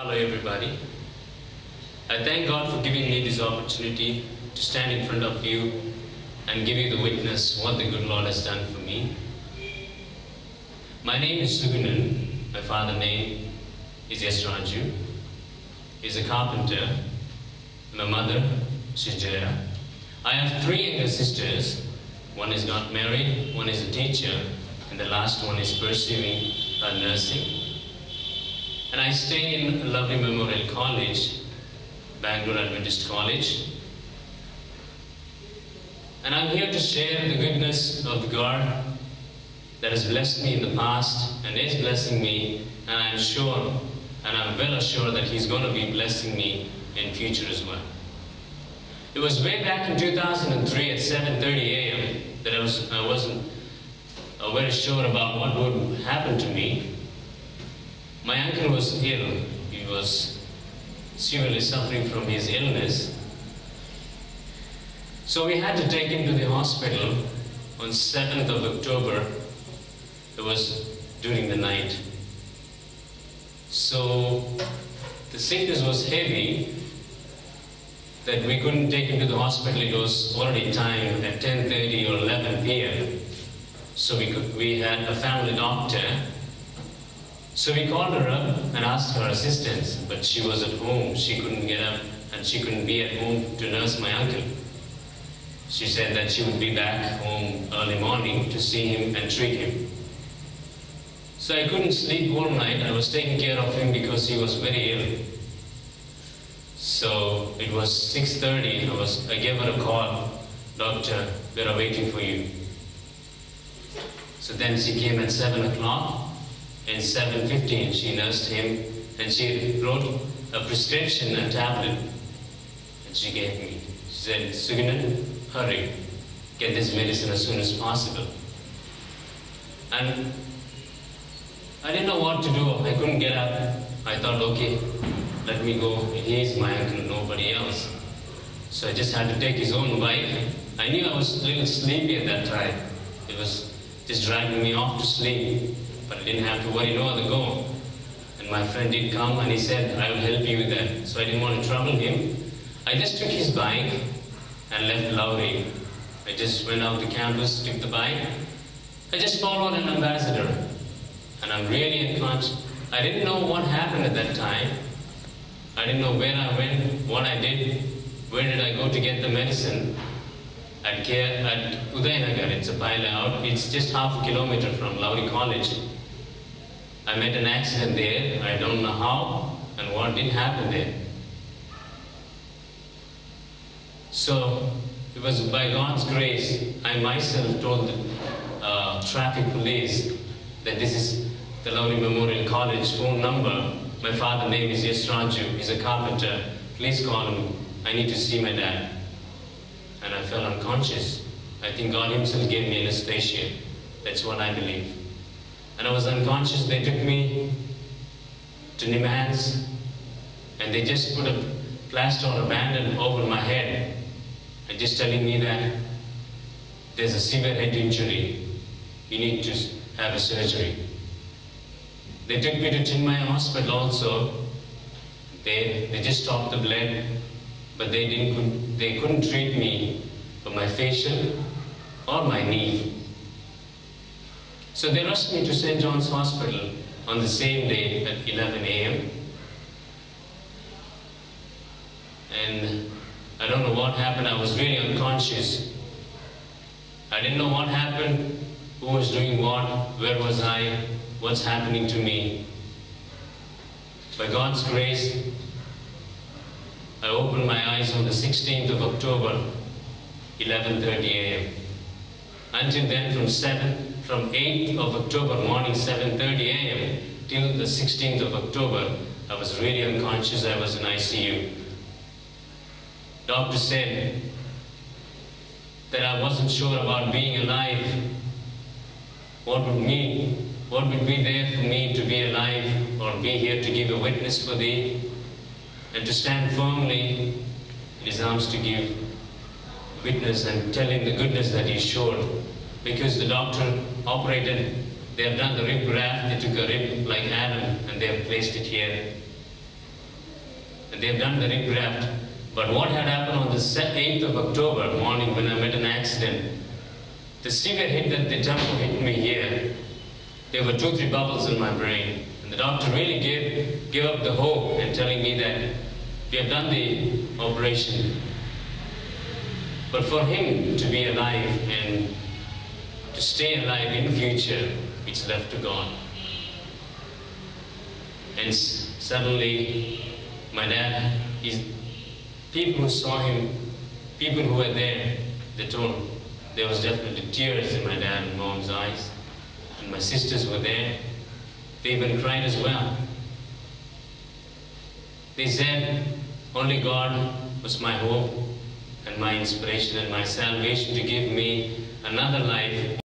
Hello everybody. I thank God for giving me this opportunity to stand in front of you and give you the witness what the good Lord has done for me. My name is Sugunan. My father's name is Raju. He's a carpenter. My mother, Sujaya. I have three younger sisters. One is not married, one is a teacher, and the last one is pursuing her nursing. And I stay in a lovely Memorial College, Bangalore Adventist College. And I'm here to share the goodness of God that has blessed me in the past and is blessing me, and I'm sure, and I'm well assured that He's going to be blessing me in future as well. It was way back in 2003 at 7:30 a.m. that I wasn't very sure about what would happen to me. My uncle was ill. He was severely suffering from his illness. So we had to take him to the hospital on 7th of October. It was during the night. So the sickness was heavy that we couldn't take him to the hospital. It was already time at 10:30 or 11 p.m. So we had a family doctor. So we called her up and asked for assistance, but she was at home. She couldn't get up and she couldn't be at home to nurse my uncle. She said that she would be back home early morning to see him and treat him. So I couldn't sleep all night. I was taking care of him because he was very ill. So it was 6:30. I gave her a call. Doctor, we are waiting for you. So then she came at 7 o'clock. And 7:15 she nursed him and she wrote a prescription, a tablet, and she gave me. She said, Sugunan, hurry, get this medicine as soon as possible. And I didn't know what to do. I couldn't get up. I thought, okay, let me go. He is my uncle, nobody else. So I just had to take his own bike. I knew I was a little sleepy at that time. It was just dragging me off to sleep. But I didn't have to worry, no other go. And my friend did come and he said, I will help you with that. So I didn't want to trouble him. I just took his bike and left Lowry. I just went out to campus, took the bike. I just followed an ambassador. And I'm really unconscious. I didn't know what happened at that time. I didn't know where I went, what I did, where did I go to get the medicine. At Udayanagar, it's a pile out. It's just half a kilometer from Lowry College. I met an accident there. I don't know how and what did happen there. So it was by God's grace, I myself told the traffic police that this is the Lowry Memorial College phone number. My father's name is Raju. He's a carpenter. Please call him. I need to see my dad. And I fell unconscious. I think God Himself gave me anesthesia. That's what I believe. And I was unconscious. They took me to Nimans and they just put a plaster or a bandage over my head and just telling me that there's a severe head injury. You need to have a surgery. They took me to Chinmaya Hospital also. They just stopped the blood, but they couldn't treat me for my facial or my knee. So they rushed me to St. John's Hospital on the same day at 11 a.m. And I don't know what happened. I was really unconscious. I didn't know what happened, who was doing what, where was I, what's happening to me. By God's grace, I opened my eyes on the 16th of October, 11:30 a.m. Until then, from 8th of October morning, 7:30 a.m. till the 16th of October, I was really unconscious. I was in ICU. Doctor said that I wasn't sure about being alive. What would be there for me to be alive or be here to give a witness for Thee and to stand firmly in His arms to give witness and tell Him the goodness that He showed. Because the doctor They have done the rib graft. They took a rib like Adam and they have placed it here. and they've done the regraft. But what had happened on the 8th of October morning when I met an accident, the severe hit that the tempo hit me here, there were 2-3 bubbles in my brain. And the doctor really gave up the hope and telling me that we have done the operation. But for him to be alive and to stay alive in future, it's left to God. And suddenly, my dad, people who saw him, people who were there, they told there was definitely tears in my dad and mom's eyes. And my sisters were there. They even cried as well. They said, only God was my hope and my inspiration and my salvation to give me another life.